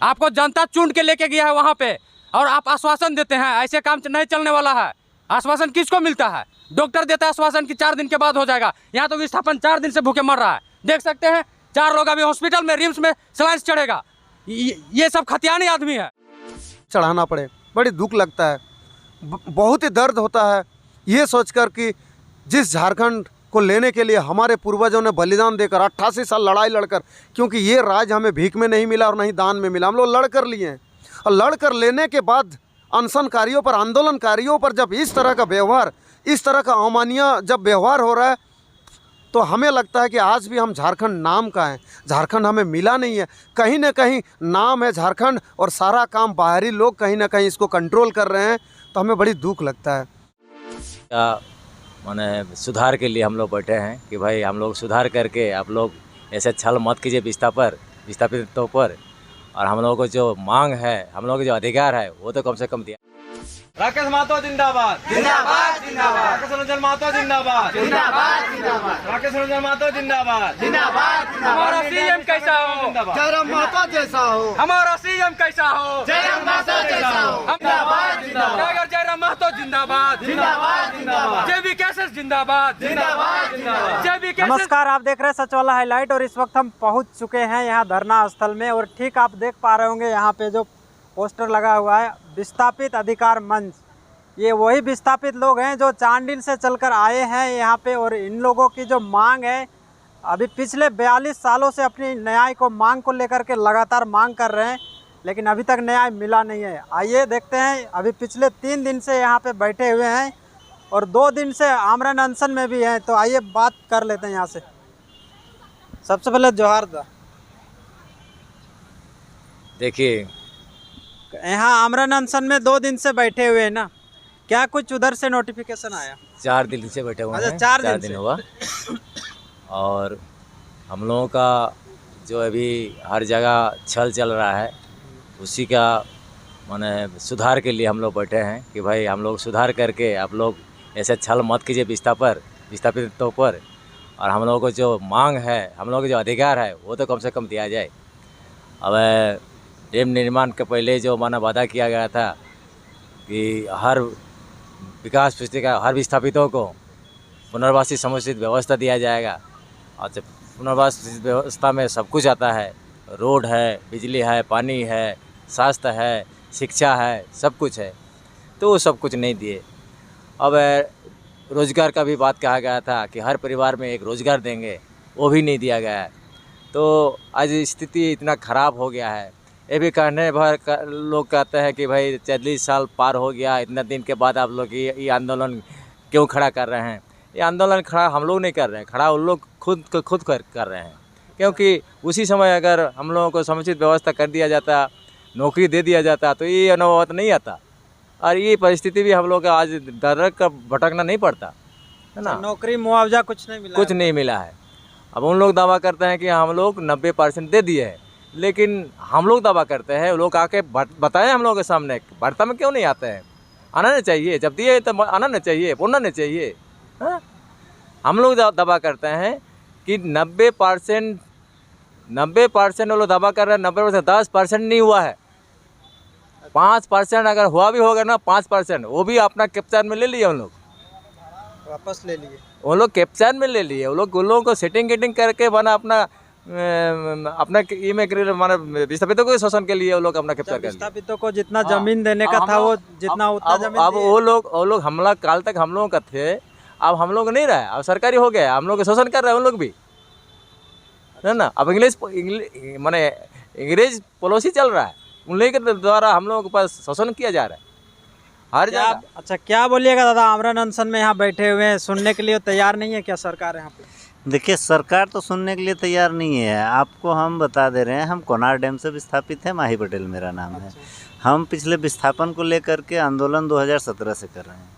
आपको जनता चुन के लेके गया है वहाँ पे, और आप आश्वासन देते हैं। ऐसे काम नहीं चलने वाला है। आश्वासन किसको मिलता है? डॉक्टर देता है आश्वासन कि 4 दिन के बाद हो जाएगा। यहाँ तो विस्थापन 4 दिन से भूखे मर रहा है। देख सकते हैं 4 लोग अभी हॉस्पिटल में, रिम्स में सलाइन चढ़ेगा। ये सब खतियानी आदमी है। चढ़ाना पड़े, बड़ी दुख लगता है, बहुत ही दर्द होता है ये सोचकर कि जिस झारखंड को लेने के लिए हमारे पूर्वजों ने बलिदान देकर 88 साल लड़ाई लड़कर, क्योंकि ये राज हमें भीख में नहीं मिला और नहीं दान में मिला, हम लोग लड़ कर लिए हैं। और लड़ कर लेने के बाद अनशनकारियों पर, आंदोलनकारियों पर जब इस तरह का व्यवहार, इस तरह का अमानवीय जब व्यवहार हो रहा है, तो हमें लगता है कि आज भी हम झारखंड नाम का है, झारखंड हमें मिला नहीं है। कहीं ना कहीं नाम है झारखंड और सारा काम बाहरी लोग कहीं ना कहीं इसको कंट्रोल कर रहे हैं, तो हमें बड़ी दुख लगता है। माने सुधार के लिए हम लोग बैठे हैं कि भाई हम लोग सुधार करके, आप लोग ऐसे छल मत कीजिए विस्थापितों पर, और हम लोगों को जो मांग है, हम लोगों को जो अधिकार है, वो तो कम से कम दिया। राकेश महतो जिंदाबाद, जिंदाबाद, जिंदाबाद। राकेश रंजन महतो जिंदाबाद, जिंदाबाद, जिंदाबाद। राकेश रंजन महतो जिंदाबाद, जिंदाबाद, जिंदाबाद। हमारा सीएम कैसा हो? जयराम महतो जैसा हो। हमारा सीएम कैसा हो? जयराम महतो जैसा हो। जिंदाबाद, जिंदाबाद। जयराम महतो जिंदाबाद, जिंदाबाद, जिंदाबाद। जेबी कैसेस जिंदाबाद, जिंदाबाद, जिंदाबाद। जेबी कैसेस। नमस्कार, आप देख रहे हैं सच वाला हाईलाइट, और इस वक्त हम पहुंच चुके हैं यहाँ धरना स्थल में। और ठीक आप देख पा रहे होंगे यहाँ पे जो पोस्टर लगा हुआ है, विस्थापित अधिकार मंच। ये वही विस्थापित लोग हैं जो चांडिल से चलकर आए हैं यहाँ पे, और इन लोगों की जो मांग है, अभी पिछले 42 सालों से अपनी न्याय को मांग को लेकर के लगातार मांग कर रहे हैं, लेकिन अभी तक न्याय मिला नहीं है। आइए देखते हैं, अभी पिछले 3 दिन से यहाँ पे बैठे हुए हैं और 2 दिन से आमरण अनशन में भी हैं। तो आइए बात कर लेते हैं यहाँ से। सबसे पहले जोहार दा। देखिए, यहाँ आमरण अनशन में 2 दिन से बैठे हुए हैं ना, क्या कुछ उधर से नोटिफिकेशन आया? 4 दिन से बैठे हुए अच्छा, हैं। 4 4 दिन दिन हुआ। और हम लोगों का जो अभी हर जगह छल चल रहा है, उसी का माने सुधार के लिए हम लोग बैठे हैं कि भाई हम लोग सुधार करके, आप लोग ऐसे छल मत कीजिए विस्थापितों पर, और हम लोगों को जो मांग है, हम लोगों को जो अधिकार है, वो तो कम से कम दिया जाए। अब डैम निर्माण के पहले जो माना वादा किया गया था कि हर विकास पुस्तिका, हर विस्थापितों को पुनर्वासी समुचित व्यवस्था दिया जाएगा। और जब पुनर्वासी व्यवस्था में सब कुछ आता है, रोड है, बिजली है, पानी है, स्वास्थ्य है, शिक्षा है, सब कुछ है, तो वो सब कुछ नहीं दिए। अब रोज़गार का भी बात कहा गया था कि हर परिवार में एक रोज़गार देंगे, वो भी नहीं दिया गया है। तो आज स्थिति इतना ख़राब हो गया है। ये भी कहने भर लोग कहते हैं कि भाई 40 साल पार हो गया, इतना दिन के बाद आप लोग ये आंदोलन क्यों खड़ा कर रहे हैं? ये आंदोलन खड़ा हम लोग नहीं कर रहे हैं, खड़ा उन लोग खुद कर रहे हैं। क्योंकि उसी समय अगर हम लोगों को समुचित व्यवस्था कर दिया जाता, नौकरी दे दिया जाता, तो ये अनुभव नहीं आता, और ये परिस्थिति भी हम लोग का आज दर का भटकना नहीं पड़ता है ना। नौकरी मुआवजा कुछ नहीं मिला? कुछ नहीं मिला है। अब उन लोग दावा करते हैं कि हम लोग 90% दे दिए हैं, लेकिन हम लोग दावा करते हैं, लोग आके बताएं हम लोगों के सामने, वार्ता में क्यों नहीं आते हैं? आना नहीं चाहिए, जब दिए तो आना नहीं चाहिए, बोलना नहीं चाहिए। हाँ, हम लोग दावा करते हैं कि 90% वो लोग दावा कर रहे हैं, 90% 10% नहीं हुआ है। 5% अगर हुआ भी होगा ना, 5% वो भी अपना कैप्चर में ले लिए उन लोग, वापस ले लिए। वो लोग कैप्चर में ले लिए। वो लोगों को सेटिंग करके बना अपना ये में माना विस्थापितों के शोषण के लिए वो लोग अपना कैप्चर कर लिया। विस्थापितों को जितना जमीन देने का था, वो जितना उतना जमीन अब वो लोग हमला काल तक हम लोगों का थे, अब हम लोग नहीं रहे, अब सरकारी हो गया, हम लोग के शोषण कर रहे हैं उन लोग भी, है ना। अब अंग्रेज पॉलिसी चल रहा है, उन लोगों के द्वारा हम लोगों के पास शोषण किया जा रहा है हर जगह। अच्छा, क्या बोलिएगा दादा? आमरण अनशन में यहाँ बैठे हुए हैं, सुनने के लिए तैयार नहीं है क्या सरकार यहाँ पे? देखिए, सरकार तो सुनने के लिए तैयार नहीं है। आपको हम बता दे रहे हैं, हम कोनार डैम से विस्थापित हैं, माही पटेल मेरा नाम है। हम पिछले विस्थापन को लेकर के आंदोलन 2017 से कर रहे हैं।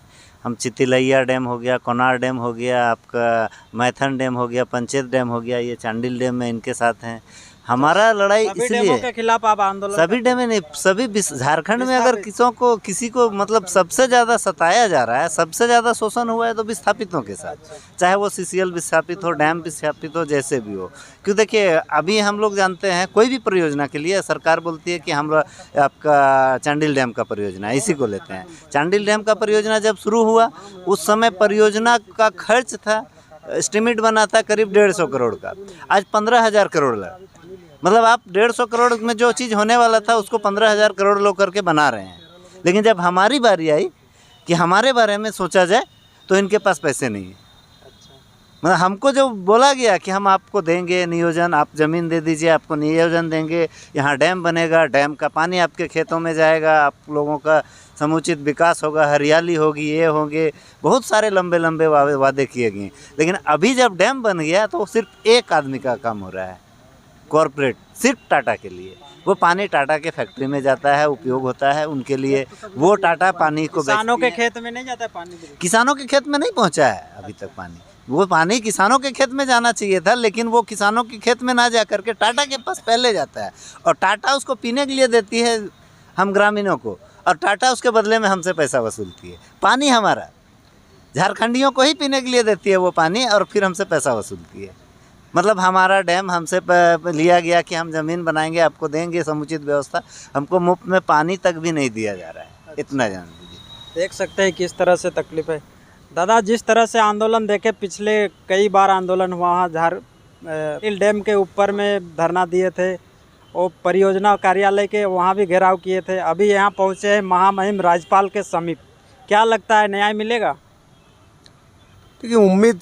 हम चितिलैया डैम हो गया, कोनार डैम हो गया, आपका मैथन डैम हो गया, पंचेत डैम हो गया, ये चांडिल डैम में इनके साथ हैं। हमारा लड़ाई सभी डेमों इसलिए के खिलाफ आप आंदोलन सभी डैम नहीं, सभी झारखंड में अगर किसी को मतलब सबसे ज़्यादा सताया जा रहा है, सबसे ज़्यादा शोषण हुआ है तो विस्थापितों के साथ, चाहे वो CCL विस्थापित हो, डैम विस्थापित हो, जैसे भी हो। क्यों देखिए, अभी हम लोग जानते हैं कोई भी परियोजना के लिए सरकार बोलती है कि हम आपका चांडिल डैम का परियोजना है, इसी को लेते हैं। चांडिल डैम का परियोजना जब शुरू हुआ उस समय परियोजना का खर्च था, एस्टिमेट बना था करीब 150 करोड़ का, आज 15,000 करोड़ लगा। मतलब आप 150 करोड़ में जो चीज़ होने वाला था उसको 15,000 करोड़ लोग करके बना रहे हैं। लेकिन जब हमारी बारी आई कि हमारे बारे में सोचा जाए तो इनके पास पैसे नहीं है। मतलब हमको जो बोला गया कि हम आपको देंगे नियोजन, आप ज़मीन दे दीजिए, आपको नियोजन देंगे, यहाँ डैम बनेगा, डैम का पानी आपके खेतों में जाएगा, आप लोगों का समुचित विकास होगा, हरियाली होगी, ये होंगे, बहुत सारे लंबे लंबे वादे किए गए। लेकिन अभी जब डैम बन गया तो सिर्फ एक आदमी का काम हो रहा है, कॉरपोरेट, सिर्फ टाटा के लिए। वो पानी टाटा के फैक्ट्री में जाता है, उपयोग होता है उनके लिए, वो टाटा पानी को किसानों के खेत में नहीं जाता पानी, किसानों के खेत में नहीं पहुंचा है अभी तक पानी। वो पानी किसानों के खेत में जाना चाहिए था, लेकिन वो किसानों के खेत में ना जा करके टाटा के पास पहले जाता है, और टाटा उसको पीने के लिए देती है हम ग्रामीणों को, और टाटा उसके बदले में हमसे पैसा वसूलती है। पानी हमारा झारखंडियों को ही पीने के लिए देती है वो पानी, और फिर हमसे पैसा वसूलती है। मतलब हमारा डैम हमसे लिया गया कि हम ज़मीन बनाएंगे, आपको देंगे समुचित व्यवस्था, हमको मुफ्त में पानी तक भी नहीं दिया जा रहा है। इतना जान लीजिए। देख सकते हैं किस तरह से तकलीफ है। दादा, जिस तरह से आंदोलन देखे, पिछले कई बार आंदोलन हुआ, झारखंड डैम के ऊपर में धरना दिए थे, और परियोजना कार्यालय के वहाँ भी घेराव किए थे, अभी यहाँ पहुँचे हैं महामहिम राज्यपाल के समीप। क्या लगता है, न्याय मिलेगा? देखिए, उम्मीद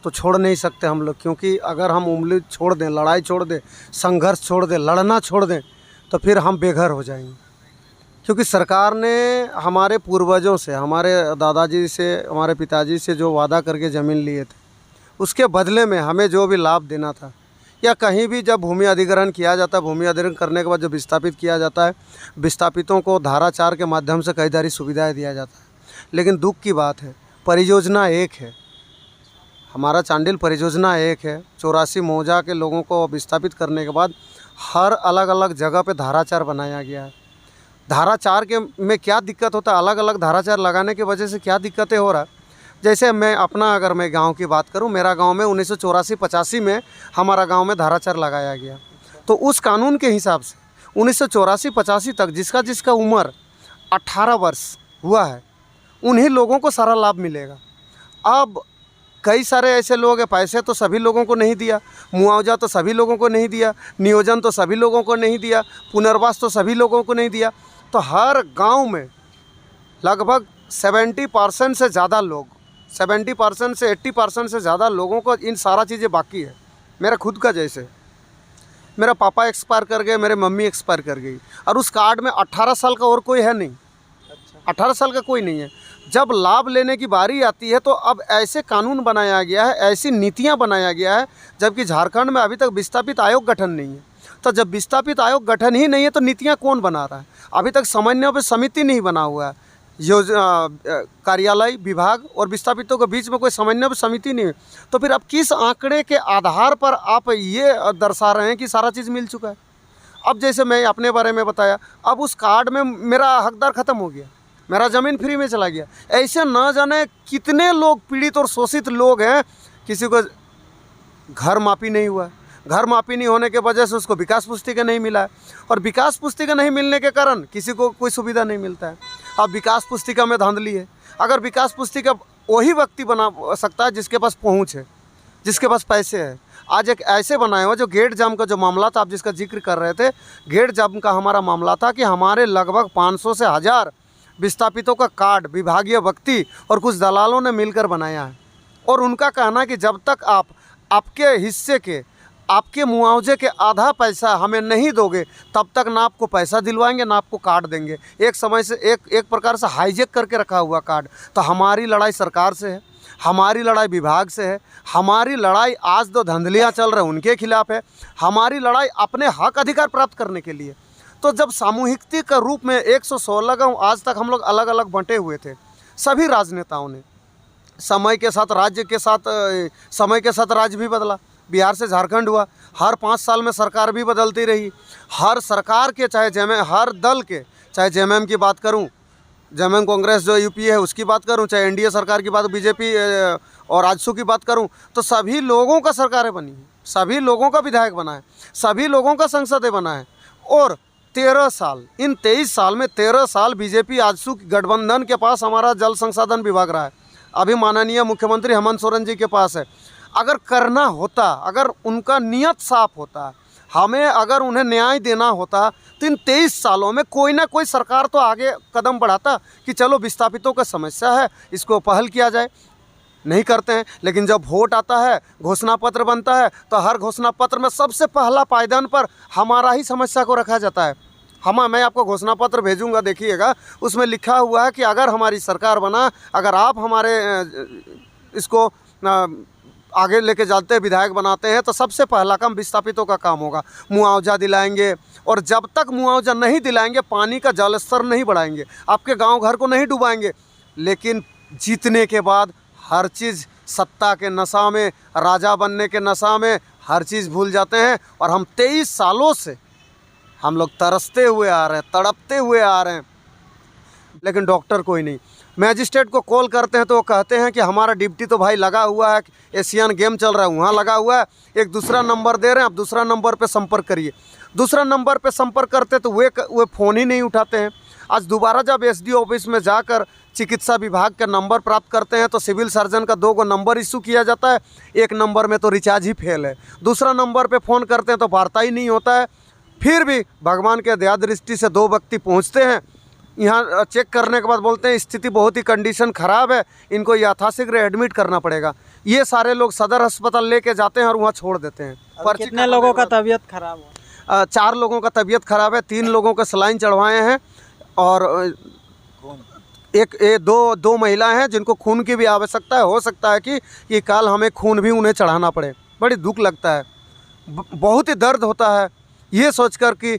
तो छोड़ नहीं सकते हम लोग, क्योंकि अगर हम उम्मीद छोड़ दें, लड़ाई छोड़ दें, संघर्ष छोड़ दें, लड़ना छोड़ दें, तो फिर हम बेघर हो जाएंगे। क्योंकि सरकार ने हमारे पूर्वजों से, हमारे दादाजी से, हमारे पिताजी से जो वादा करके ज़मीन लिए थे, उसके बदले में हमें जो भी लाभ देना था, या कहीं भी जब भूमि अधिग्रहण किया जाता है, भूमि अधिग्रहण करने के बाद जब विस्थापित किया जाता है, विस्थापितों को धारा 4 के माध्यम से कई सारी सुविधाएँ दिया जाता है। लेकिन दुख की बात है, परियोजना एक है, हमारा चांडिल परियोजना एक है। 84 मौजा के लोगों को विस्थापित करने के बाद हर अलग अलग जगह पे धारा 4 बनाया गया है। धारा 4 के में क्या दिक्कत होता है, अलग अलग धारा 4 लगाने की वजह से क्या दिक्कतें हो रहा है। जैसे मैं अपना, अगर मैं गांव की बात करूं, मेरा गांव में 1984-85 में हमारा गांव में धारा 4 लगाया गया। तो उस कानून के हिसाब से 1984-85 तक जिसका उम्र 18 वर्ष हुआ है, उन्हीं लोगों को सारा लाभ मिलेगा। अब कई सारे ऐसे लोग हैं, पैसे तो सभी लोगों को नहीं दिया, मुआवजा तो सभी लोगों को नहीं दिया, नियोजन तो सभी लोगों को नहीं दिया, पुनर्वास तो सभी लोगों को नहीं दिया। तो हर गांव में लगभग 70% से ज़्यादा लोग, 70% से 80% से ज़्यादा लोगों को इन सारा चीज़ें बाकी है। मेरा खुद का, जैसे मेरा पापा एक्सपायर कर गए, मेरे मम्मी एक्सपायर कर गई, और उस कार्ड में 18 साल का और कोई है नहीं, 18 साल का कोई नहीं है। जब लाभ लेने की बारी आती है तो अब ऐसे कानून बनाया गया है, ऐसी नीतियां बनाया गया है, जबकि झारखंड में अभी तक विस्थापित आयोग गठन नहीं है। तो जब विस्थापित आयोग गठन ही नहीं है तो नीतियां कौन बना रहा है? अभी तक समन्वय पे समिति नहीं बना हुआ है, कार्यालय, विभाग और विस्थापितों के बीच में कोई समन्वय पे समिति नहीं है। तो फिर अब किस आंकड़े के आधार पर आप ये दर्शा रहे हैं कि सारा चीज़ मिल चुका है? अब जैसे मैं अपने बारे में बताया, अब उस कार्ड में मेरा हकदार ख़त्म हो गया, मेरा ज़मीन फ्री में चला गया। ऐसे न जाने कितने लोग पीड़ित और शोषित लोग हैं, किसी को घर मापी नहीं हुआ, घर मापी नहीं होने के वजह से उसको विकास पुस्तिका नहीं मिला है, और विकास पुस्तिका नहीं मिलने के कारण किसी को कोई सुविधा नहीं मिलता है। अब विकास पुस्तिका में धांधली है। अगर विकास पुस्तिका वही व्यक्ति बना सकता है जिसके पास पहुँच है, जिसके पास पैसे है। आज एक ऐसे बनाए हुआ, जो गेट जाम का जो मामला था, आप जिसका जिक्र कर रहे थे, गेट जाम का हमारा मामला था कि हमारे लगभग 500 से 1000 विस्थापितों का कार्ड विभागीय व्यक्ति और कुछ दलालों ने मिलकर बनाया है। और उनका कहना है कि जब तक आप आपके हिस्से के, आपके मुआवजे के आधा पैसा हमें नहीं दोगे, तब तक ना आपको पैसा दिलवाएंगे, ना आपको कार्ड देंगे। एक समय से एक प्रकार से हाईजेक करके रखा हुआ कार्ड। तो हमारी लड़ाई सरकार से है, हमारी लड़ाई विभाग से है, हमारी लड़ाई आज जो धंधलियाँ चल रहे हैं उनके खिलाफ है, हमारी लड़ाई अपने हक अधिकार प्राप्त करने के लिए। तो जब सामूहिकता के रूप में 116 गाँव आज तक हम लोग अलग अलग बंटे हुए थे, सभी राजनेताओं ने समय के साथ राज्य भी बदला, बिहार से झारखंड हुआ, हर 5 साल में सरकार भी बदलती रही। हर सरकार के चाहे हर दल के, चाहे जेएमएम की बात करूं, जेएमएम कांग्रेस जो यूपी है उसकी बात करूं, चाहे एनडीए सरकार की बात, बीजेपी और आजसू की बात करूं, तो सभी लोगों का सरकारें बनी हैं, सभी लोगों का विधायक बना है, सभी लोगों का संसदें बना है। और 13 साल, इन 23 साल में 13 साल बीजेपी आजसू गठबंधन के पास हमारा जल संसाधन विभाग रहा है। अभी माननीय मुख्यमंत्री हेमंत सोरेन जी के पास है। अगर करना होता, अगर उनका नियत साफ होता, हमें अगर उन्हें न्याय देना होता, तो इन 23 सालों में कोई ना कोई सरकार तो आगे कदम बढ़ाता कि चलो विस्थापितों का समस्या है, इसको पहल किया जाए। नहीं करते हैं। लेकिन जब वोट आता है, घोषणा पत्र बनता है, तो हर घोषणा पत्र में सबसे पहला पायदान पर हमारा ही समस्या को रखा जाता है। मैं आपको घोषणा पत्र भेजूंगा, देखिएगा, उसमें लिखा हुआ है कि अगर हमारी सरकार बना, अगर आप हमारे इसको आगे लेके जाते विधायक बनाते हैं, तो सबसे पहला काम विस्थापितों का काम होगा, मुआवजा दिलाएंगे। और जब तक मुआवजा नहीं दिलाएंगे, पानी का जल स्तर नहीं बढ़ाएंगे, आपके गांव घर को नहीं डुबाएंगे। लेकिन जीतने के बाद हर चीज़, सत्ता के नशा में, राजा बनने के नशा में हर चीज़ भूल जाते हैं। और हम 23 सालों से हम लोग तरसते हुए आ रहे हैं, तड़पते हुए आ रहे हैं, लेकिन डॉक्टर कोई नहीं। मैजिस्ट्रेट को कॉल करते हैं तो वो कहते हैं कि हमारा ड्यूटी तो भाई लगा हुआ है, एशियन गेम चल रहा है, वहाँ लगा हुआ है, एक दूसरा नंबर दे रहे हैं, आप दूसरा नंबर पे संपर्क करिए। दूसरा नंबर पे संपर्क करते तो वे फ़ोन ही नहीं उठाते हैं। आज दोबारा जब एसडीओ ऑफिस में जाकर चिकित्सा विभाग का नंबर प्राप्त करते हैं, तो सिविल सर्जन का 2 नंबर इशू किया जाता है, एक नंबर में तो रिचार्ज ही फेल है, दूसरा नंबर पे फ़ोन करते हैं तो वार्ता ही नहीं होता है। फिर भी भगवान के दया दृष्टि से 2 व्यक्ति पहुँचते हैं, यहाँ चेक करने के बाद बोलते हैं स्थिति बहुत ही कंडीशन ख़राब है, इनको यथाशीघ्र एडमिट करना पड़ेगा। ये सारे लोग सदर अस्पताल लेके जाते हैं और वहाँ छोड़ देते हैं। कितने लोगों का तबीयत खराब हुआ? 4 लोगों का तबीयत खराब है, 3 लोगों का सलाइन चढ़वाए हैं, और दो महिलाएं हैं जिनको खून की भी आवश्यकता है। हो सकता है कि कल हमें खून भी उन्हें चढ़ाना पड़े। बड़ी दुख लगता है, बहुत ही दर्द होता है ये सोचकर कि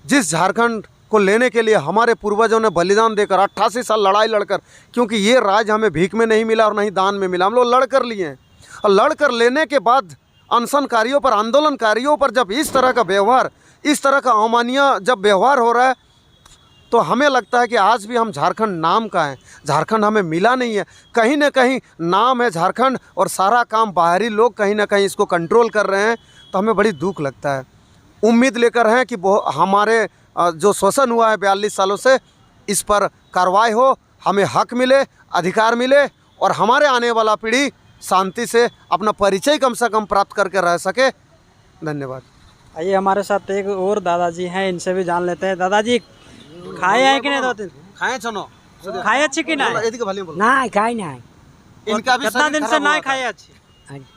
जिस झारखंड को लेने के लिए हमारे पूर्वजों ने बलिदान देकर 88 साल लड़ाई लड़कर, क्योंकि ये राज हमें भीख में नहीं मिला और नहीं दान में मिला, हम लोग लड़ कर लिए हैं। और लड़ कर लेने के बाद अनशनकारियों पर, आंदोलनकारियों पर जब इस तरह का व्यवहार, इस तरह का अमानवीय जब व्यवहार हो रहा है, तो हमें लगता है कि आज भी हम झारखंड नाम का है, झारखंड हमें मिला नहीं है। कहीं ना कहीं नाम है झारखंड और सारा काम बाहरी लोग कहीं ना कहीं इसको कंट्रोल कर रहे हैं, तो हमें बड़ी दुख लगता है। उम्मीद लेकर हैं कि हमारे जो शोषण हुआ है 42 सालों से, इस पर कार्रवाई हो, हमें हक मिले, अधिकार मिले, और हमारे आने वाला पीढ़ी शांति से अपना परिचय कम से कम प्राप्त करके रह सके। धन्यवाद। आइए, हमारे साथ एक और दादाजी हैं, इनसे भी जान लेते हैं। दादाजी, खाए हैं कि नहीं? 2-3 खाए छनो खाए अच्छी कि नहीं? नहीं खाई नहीं। इनका भी कितना दिन से नहीं खाए अच्छी?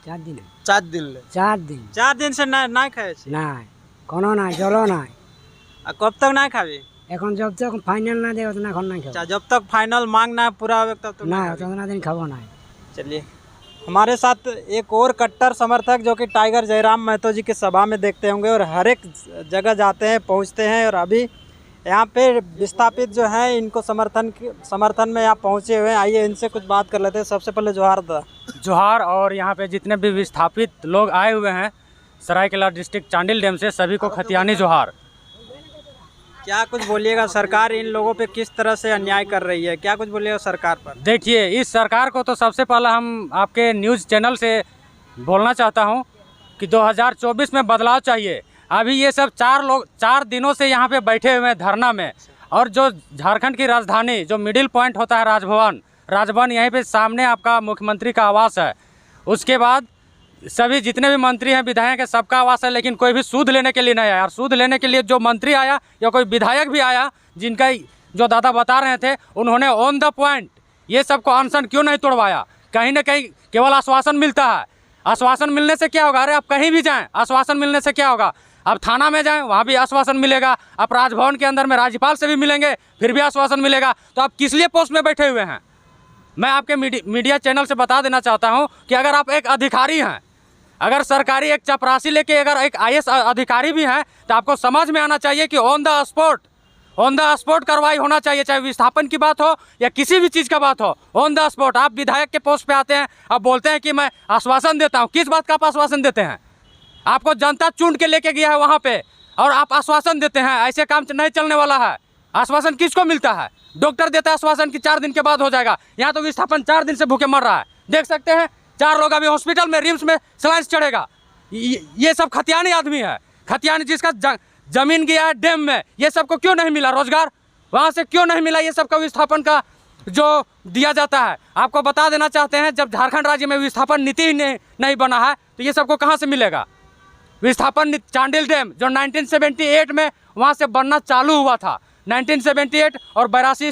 4 दिन 4 दिन ले 4 दिन से नहीं खाए अच्छी? नहीं, कोनो नहीं, जलो नहीं। कब तक नहीं खाबी? এখন जब तक फाइनल ना दे उतना खाना नहीं खाओ। जब तक फाइनल मांग ना पूरा हो तब तक ना उतना दिन खाओ नहीं। चलिए, हमारे साथ एक और कट्टर समर्थक जो कि टाइगर जयराम महतो जी की सभा में देखते होंगे और हर एक जगह जाते हैं, पहुंचते हैं, और अभी यहाँ पे विस्थापित जो हैं इनको समर्थन में यहाँ पहुँचे हुए हैं। आइए इनसे कुछ बात कर लेते हैं। सबसे पहले जोहार दा। जोहार। और यहाँ पे जितने भी विस्थापित लोग आए हुए हैं सरायकेला डिस्ट्रिक्ट चांडिल डैम से, सभी को खतियानी जोहार। क्या कुछ बोलिएगा, सरकार इन लोगों पे किस तरह से अन्याय कर रही है, क्या कुछ बोलिएगा सरकार पर? देखिए, इस सरकार को तो सबसे पहला हम आपके न्यूज़ चैनल से बोलना चाहता हूं कि 2024 में बदलाव चाहिए। अभी ये सब 4 दिनों से यहाँ पे बैठे हुए हैं धरना में, और जो झारखंड की राजधानी, जो मिडिल पॉइंट होता है राजभवन, यहीं पे सामने आपका मुख्यमंत्री का आवास है। उसके बाद सभी जितने भी मंत्री हैं, विधायक हैं, सबका आवास है, लेकिन कोई भी सूद लेने के लिए नहीं आया। और सूद लेने के लिए जो मंत्री आया या कोई विधायक भी आया, जिनका जो दादा बता रहे थे, उन्होंने ऑन द पॉइंट ये सबको अनशन क्यों नहीं तोड़वाया? कहीं ना कहीं केवल आश्वासन मिलता है। आश्वासन मिलने से क्या होगा? अरे आप कहीं भी जाएँ, आश्वासन मिलने से क्या होगा? आप थाना में जाएँ, वहाँ भी आश्वासन मिलेगा। आप राजभवन के अंदर में राज्यपाल से भी मिलेंगे, फिर भी आश्वासन मिलेगा। तो आप किस लिए पोस्ट में बैठे हुए हैं? मैं आपके मीडिया चैनल से बता देना चाहता हूँ कि अगर आप एक अधिकारी हैं, अगर सरकारी एक चपरासी लेके अगर एक IAS अधिकारी भी हैं, तो आपको समझ में आना चाहिए कि ऑन द स्पॉट कार्रवाई होना चाहिए। चाहे विस्थापन की बात हो या किसी भी चीज़ का बात हो, ऑन द स्पॉट। आप विधायक के पोस्ट पे आते हैं, आप बोलते हैं कि मैं आश्वासन देता हूँ। किस बात का आप आश्वासन देते हैं? आपको जनता चुन के लेके गया है वहाँ पे, और आप आश्वासन देते हैं। ऐसे काम नहीं चलने वाला है। आश्वासन किसको मिलता है? डॉक्टर देता है आश्वासन कि 4 दिन के बाद हो जाएगा। यहाँ तो विस्थापन 4 दिन से भूखे मर रहा है। देख सकते हैं 4 लोग अभी हॉस्पिटल में, रिम्स में सलाइन चढ़ेगा। ये सब खतियानी आदमी है। खतियानी जिसका जमीन गया है डैम में, ये सबको क्यों नहीं मिला रोजगार? वहाँ से क्यों नहीं मिला ये सबका विस्थापन का जो दिया जाता है? आपको बता देना चाहते हैं, जब झारखंड राज्य में विस्थापन नीति ही नहीं बना है तो ये सबको कहाँ से मिलेगा विस्थापन? चांडिल डैम जो 1978 में वहाँ से बनना चालू हुआ था, 1978 और 82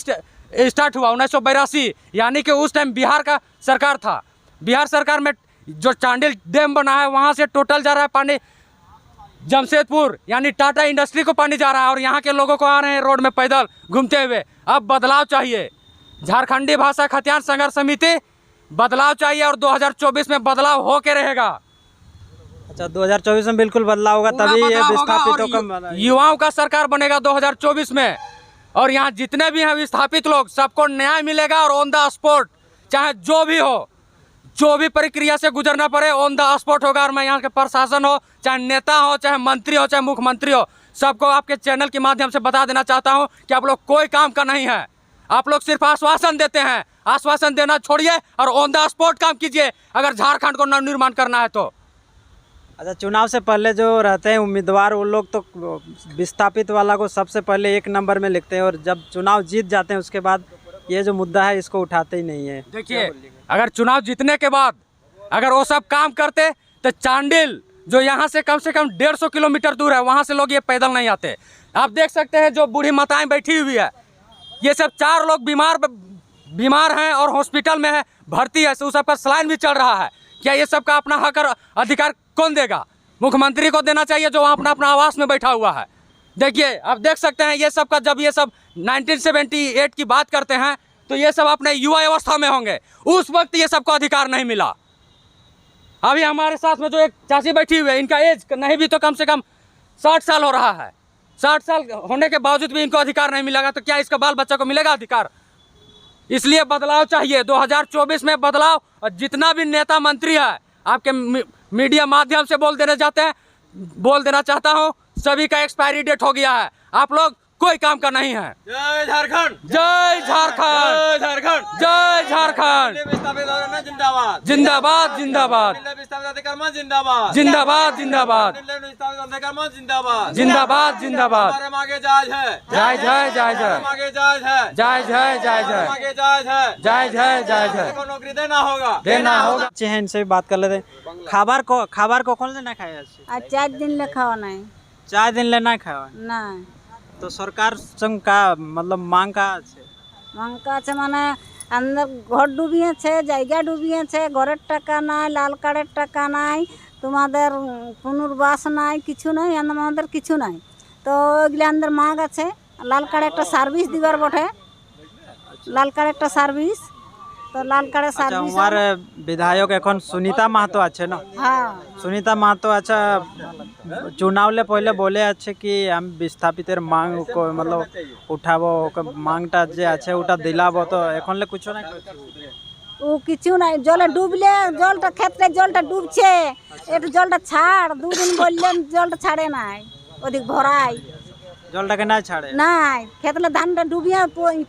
स्टार्ट हुआ 1982, यानी कि उस टाइम बिहार का सरकार था। बिहार सरकार में जो चांडिल डैम बना है वहाँ से टोटल जा रहा है पानी जमशेदपुर, यानी टाटा इंडस्ट्री को पानी जा रहा है, और यहाँ के लोगों को आ रहे हैं रोड में पैदल घूमते हुए। अब बदलाव चाहिए। झारखंडी भाषा खतियान संघर्ष समिति बदलाव चाहिए, और 2024 में बदलाव हो के रहेगा। अच्छा, 2024 में बिल्कुल बदलाव होगा, तभी ये विस्थापितों का युवाओं का सरकार बनेगा 2024 में। और यहाँ जितने भी हैं विस्थापित लोग, सबको न्याय मिलेगा, और ऑन द स्पॉट, चाहे जो भी हो, जो भी प्रक्रिया से गुजरना पड़े, ऑन द स्पॉट होगा। और मैं यहाँ के प्रशासन हो, चाहे नेता हो, चाहे मंत्री हो, चाहे मुख्यमंत्री हो, सबको आपके चैनल के माध्यम से बता देना चाहता हूँ कि आप लोग कोई काम का नहीं है। आप लोग सिर्फ आश्वासन देते हैं। आश्वासन देना छोड़िए और ऑन द स्पॉट काम कीजिए अगर झारखंड को नवनिर्माण करना है तो। अच्छा, चुनाव से पहले जो रहते हैं उम्मीदवार, वो लोग तो विस्थापित वाला को सबसे पहले 1 नंबर में लिखते हैं, और जब चुनाव जीत जाते हैं उसके बाद ये जो मुद्दा है इसको उठाते ही नहीं है। देखिए, अगर चुनाव जीतने के बाद अगर वो सब काम करते तो चांडिल जो यहाँ से कम 150 किलोमीटर दूर है, वहाँ से लोग ये पैदल नहीं आते। आप देख सकते हैं जो बूढ़ी माताएं बैठी हुई है, ये सब 4 लोग बीमार हैं और हॉस्पिटल में है, भर्ती है, उस सब पर सलाइन भी चल रहा है। क्या ये सब का अपना हक और अधिकार कौन देगा? मुख्यमंत्री को देना चाहिए जो वहाँ अपना आवास में बैठा हुआ है। देखिए, आप देख सकते हैं ये सब का, जब ये सब 1978 की बात करते हैं तो ये सब अपने युवा अवस्था में होंगे, उस वक्त ये सबको अधिकार नहीं मिला। अभी हमारे साथ में जो एक चाची बैठी हुई है, इनका एज नहीं भी तो कम से कम 60 साल हो रहा है। 60 साल होने के बावजूद भी इनको अधिकार नहीं मिलेगा, तो क्या इसका बाल बच्चा को मिलेगा अधिकार? इसलिए बदलाव चाहिए, 2024 में बदलाव। और जितना भी नेता मंत्री है, आपके मीडिया माध्यम से बोल देना चाहता हूँ, सभी का एक्सपायरी डेट हो गया है। आप लोग कोई काम का नहीं है। जय झारखंड, जय झारखंड, जय झारखंड, जय झारखंड, जिंदाबाद, जिंदाबाद जिंदाबाद, जिंदाबाद, जिंदाबाद जिंदाबाद, जिंदाबाद, जिंदाबाद जिंदाबाद। हमारे मांगे जायज है, जय जय जय जय, मांगे जायज है, जय जय जय जय, मांगे जायज है, जय जय जय जय। को नौकरी देना होगा, देना होगा। अच्छे हैं, इनसे भी बात कर लेते हैं। खाबार को कौन लेना खाया? आज 4 दिन ले खावा नहीं। 4 दिन लेना खावा नहीं तो सरकार संग का मतलब मांग का আছে? মাং আছে মানে আন্দার ঘর ডুবিয়েছে, জায়গা ডুবিয়েছে, ঘরের টাকা নাই, লাল কার্ডের টাকা নাই, তোমাদের পুনর্বাস নাই, কিছু নাই, আমাদের কিছু নাই। তো এগুলো আমাদের মাগ আছে। লাল কার্ডে একটা সার্ভিস দিবার বটে, লাল কার্ডে একটা সার্ভিস, তো লাল কার্ডে अच्छा, সার্ভিস। हमारे विधायक এখন सुनीता महतो আছে ना? হ্যাঁ, सुनीता महतो अच्छा चुनाव ले पहले बोले अच्छे कि हम विस्थापितर मांग को मतलब उठाबो, मांगटा जे আছে ওটা দিলাবো, তো এখন লে কিছু না। ও কিছু নাই, জলে ডুবলে জলটা ক্ষেত্রে জলটা ডুবছে, একটু জলটা ছাড়, 2 দিন বললেন জলটা ছাড়ে নাই, ওদিক ভরাই জলটাকে না ছাড়ে নাই, ক্ষেত্রে ধানটা ডুবিয়ে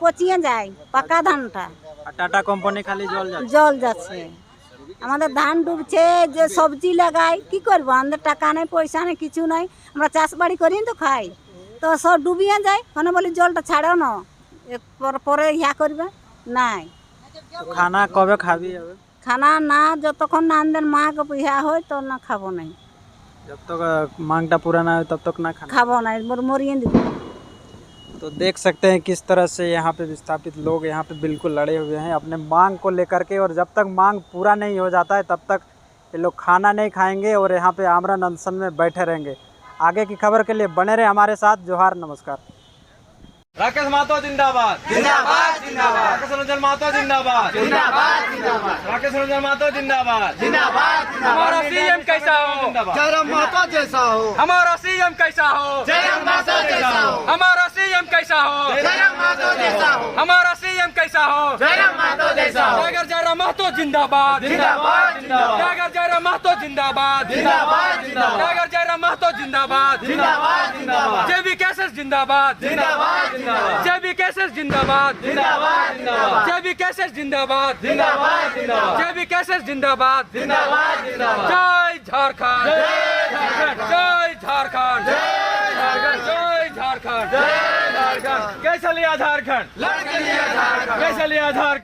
পচিয়ে যায়, পাকা ধানটা। আর টাটা কোম্পানি খালি জল যাচ্ছে। জল যাচ্ছে, আমাদের ধান ডুবছে, যে সবজি লাগাই কি করবো, আমাদের টাকা নেই, পয়সা নেই, কিছু নাই, আমরা চাষ বাড়ি করি তো খাই, তো সব ডুবিয়ে যায়। মানে বলি জলটা ছাড়ো না, পরে ইয়া করবে নাই। তো খানা কবে খাবি? হবে খানা না, যতক্ষণ না আমাদের মা के ইয়া হয় তো না খাবো নাই, जब तक मांगटा पूरा ना हो तब तक ना खाना। खाबो नहीं, मरिए দিব। तो देख सकते हैं किस तरह से यहाँ पे विस्थापित लोग यहाँ पे बिल्कुल लड़े हुए हैं अपने मांग को लेकर के, और जब तक मांग पूरा नहीं हो जाता है तब तक ये लोग खाना नहीं खाएंगे और यहाँ पे आमरण अनशन में बैठे रहेंगे। आगे की खबर के लिए बने रहे हमारे साथ। जोहार, नमस्कार। राकेश महतो जिंदाबाद, जिंदाबाद जिंदाबाद, राकेश रंजन महतो जिंदाबाद, जिंदाबाद जिंदाबाद, राकेश रंजन महतो जिंदाबाद, जिंदाबाद जिंदाबाद। हमारा सीएम कैसा हो? जयराम महतो जैसा हो। हमारा सीएम कैसा हो? जयराम महतो जैसा हो, हमारा सीएम कैसा हो? जयराम महतो जैसा हो, हमारा सीएम कैसा जैसा हो, जयराम महतो जैसा हो। टाइगर जयराम महतो जिंदाबाद, जिंदाबाद जिंदाबाद टाइगर जयराम महतो जिंदाबाद, जिंदाबाद जिंदाबाद टाइगर जयराम महतो जिंदाबाद, जिंदाबाद जिंदाबाद जेबी केसेस जिंदाबाद, जिंदाबाद जिंदाबाद जेबी केसेस जिंदाबाद, जिंदाबाद जिंदाबाद जेबी केसेस जिंदाबाद, जिंदाबाद जिंदाबाद जेबी केसेस जिंदाबाद, जिंदाबाद जिंदाबाद जय झारखंड, जय झारखंड जय झारखंड, जय झारखंड जय झारखंड। जय झारखंड। कैसा लिया झारखंड? कैसा लिया झारखंड?